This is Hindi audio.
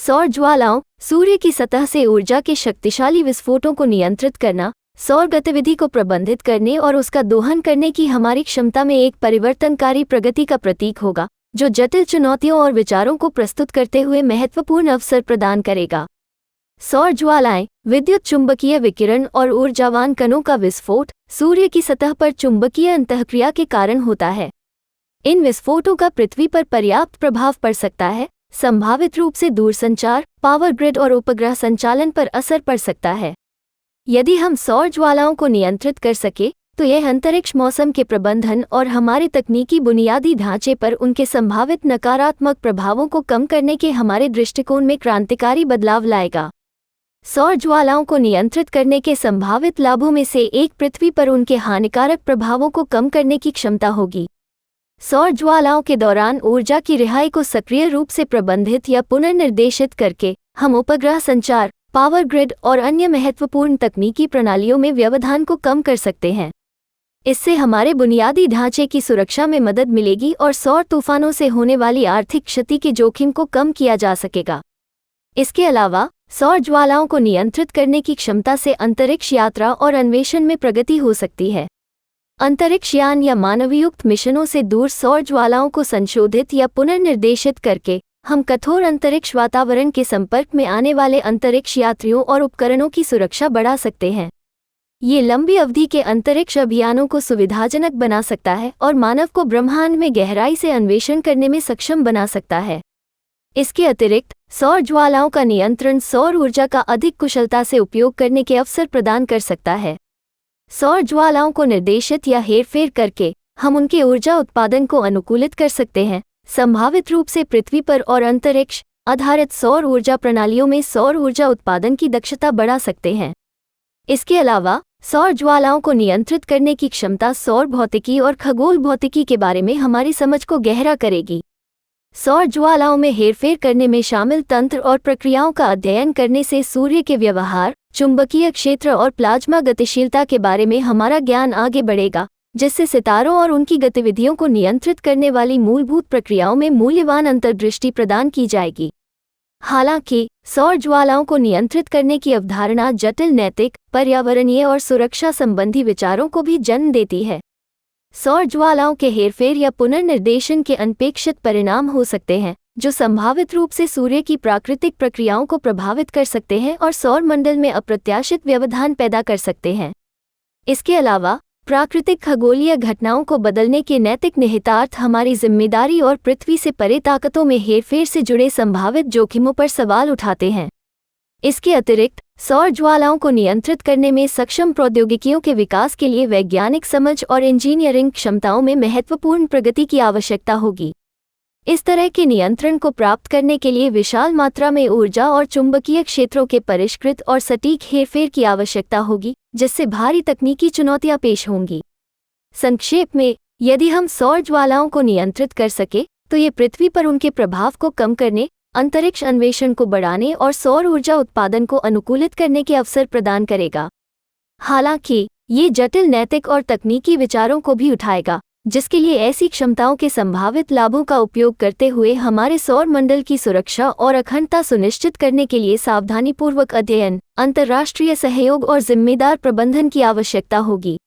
सौर ज्वालाओं, सूर्य की सतह से ऊर्जा के शक्तिशाली विस्फोटों को नियंत्रित करना, सौर गतिविधि को प्रबंधित करने और उसका दोहन करने की हमारी क्षमता में एक परिवर्तनकारी प्रगति का प्रतीक होगा, जो जटिल चुनौतियों और विचारों को प्रस्तुत करते हुए महत्वपूर्ण अवसर प्रदान करेगा। सौर ज्वालाएं, विद्युत चुंबकीय विकिरण और ऊर्जावान कणों का विस्फोट सूर्य की सतह पर चुंबकीय अंतःक्रिया के कारण होता है। इन विस्फोटों का पृथ्वी पर पर्याप्त प्रभाव पड़ सकता है, संभावित रूप से दूरसंचार, पावर ग्रिड और उपग्रह संचालन पर असर पड़ सकता है। यदि हम सौर ज्वालाओं को नियंत्रित कर सके तो यह अंतरिक्ष मौसम के प्रबंधन और हमारे तकनीकी बुनियादी ढांचे पर उनके संभावित नकारात्मक प्रभावों को कम करने के हमारे दृष्टिकोण में क्रांतिकारी बदलाव लाएगा। सौर ज्वालाओं को नियंत्रित करने के संभावित लाभों में से एक पृथ्वी पर उनके हानिकारक प्रभावों को कम करने की क्षमता होगी। सौर ज्वालाओं के दौरान ऊर्जा की रिहाई को सक्रिय रूप से प्रबंधित या पुनर्निर्देशित करके हम उपग्रह संचार, पावर ग्रिड और अन्य महत्वपूर्ण तकनीकी प्रणालियों में व्यवधान को कम कर सकते हैं। इससे हमारे बुनियादी ढांचे की सुरक्षा में मदद मिलेगी और सौर तूफानों से होने वाली आर्थिक क्षति के जोखिम को कम किया जा सकेगा। इसके अलावा सौर ज्वालाओं को नियंत्रित करने की क्षमता से अंतरिक्ष यात्रा और अन्वेषण में प्रगति हो सकती है। अंतरिक्ष यान या मानवयुक्त मिशनों से दूर सौर ज्वालाओं को संशोधित या पुनर्निर्देशित करके हम कठोर अंतरिक्ष वातावरण के संपर्क में आने वाले अंतरिक्ष यात्रियों और उपकरणों की सुरक्षा बढ़ा सकते हैं। ये लंबी अवधि के अंतरिक्ष अभियानों को सुविधाजनक बना सकता है और मानव को ब्रह्मांड में गहराई से अन्वेषण करने में सक्षम बना सकता है। इसके अतिरिक्त सौर ज्वालाओं का नियंत्रण सौर ऊर्जा का अधिक कुशलता से उपयोग करने के अवसर प्रदान कर सकता है। सौर ज्वालाओं को निर्देशित या हेरफेर करके हम उनके ऊर्जा उत्पादन को अनुकूलित कर सकते हैं, संभावित रूप से पृथ्वी पर और अंतरिक्ष आधारित सौर ऊर्जा प्रणालियों में सौर ऊर्जा उत्पादन की दक्षता बढ़ा सकते हैं। इसके अलावा सौर ज्वालाओं को नियंत्रित करने की क्षमता सौर भौतिकी और खगोल भौतिकी के बारे में हमारी समझ को गहरा करेगी। सौर ज्वालाओं में हेरफेर करने में शामिल तंत्र और प्रक्रियाओं का अध्ययन करने से सूर्य के व्यवहार, चुंबकीय क्षेत्र और प्लाज्मा गतिशीलता के बारे में हमारा ज्ञान आगे बढ़ेगा, जिससे सितारों और उनकी गतिविधियों को नियंत्रित करने वाली मूलभूत प्रक्रियाओं में मूल्यवान अंतर्दृष्टि प्रदान की जाएगी। हालांकि सौर ज्वालाओं को नियंत्रित करने की अवधारणा जटिल नैतिक, पर्यावरणीय और सुरक्षा संबंधी विचारों को भी जन्म देती है। सौर ज्वालाओं के हेरफेर या पुनर्निर्देशन के अनपेक्षित परिणाम हो सकते हैं, जो संभावित रूप से सूर्य की प्राकृतिक प्रक्रियाओं को प्रभावित कर सकते हैं और सौर मंडल में अप्रत्याशित व्यवधान पैदा कर सकते हैं। इसके अलावा प्राकृतिक खगोलीय घटनाओं को बदलने के नैतिक निहितार्थ हमारी जिम्मेदारी और पृथ्वी से परे ताकतों में हेरफेर से जुड़े संभावित जोखिमों पर सवाल उठाते हैं। इसके अतिरिक्त सौर ज्वालाओं को नियंत्रित करने में सक्षम प्रौद्योगिकियों के विकास के लिए वैज्ञानिक समझ और इंजीनियरिंग क्षमताओं में महत्वपूर्ण प्रगति की आवश्यकता होगी। इस तरह के नियंत्रण को प्राप्त करने के लिए विशाल मात्रा में ऊर्जा और चुंबकीय क्षेत्रों के परिष्कृत और सटीक हेरफेर की आवश्यकता होगी, जिससे भारी तकनीकी चुनौतियां पेश होंगी। संक्षेप में, यदि हम सौर ज्वालाओं को नियंत्रित कर सके तो ये पृथ्वी पर उनके प्रभाव को कम करने, अंतरिक्ष अन्वेषण को बढ़ाने और सौर ऊर्जा उत्पादन को अनुकूलित करने के अवसर प्रदान करेगा। हालांकि ये जटिल नैतिक और तकनीकी विचारों को भी उठाएगा, जिसके लिए ऐसी क्षमताओं के संभावित लाभों का उपयोग करते हुए हमारे सौर मंडल की सुरक्षा और अखंडता सुनिश्चित करने के लिए सावधानीपूर्वक अध्ययन, अंतर्राष्ट्रीय सहयोग और जिम्मेदार प्रबंधन की आवश्यकता होगी।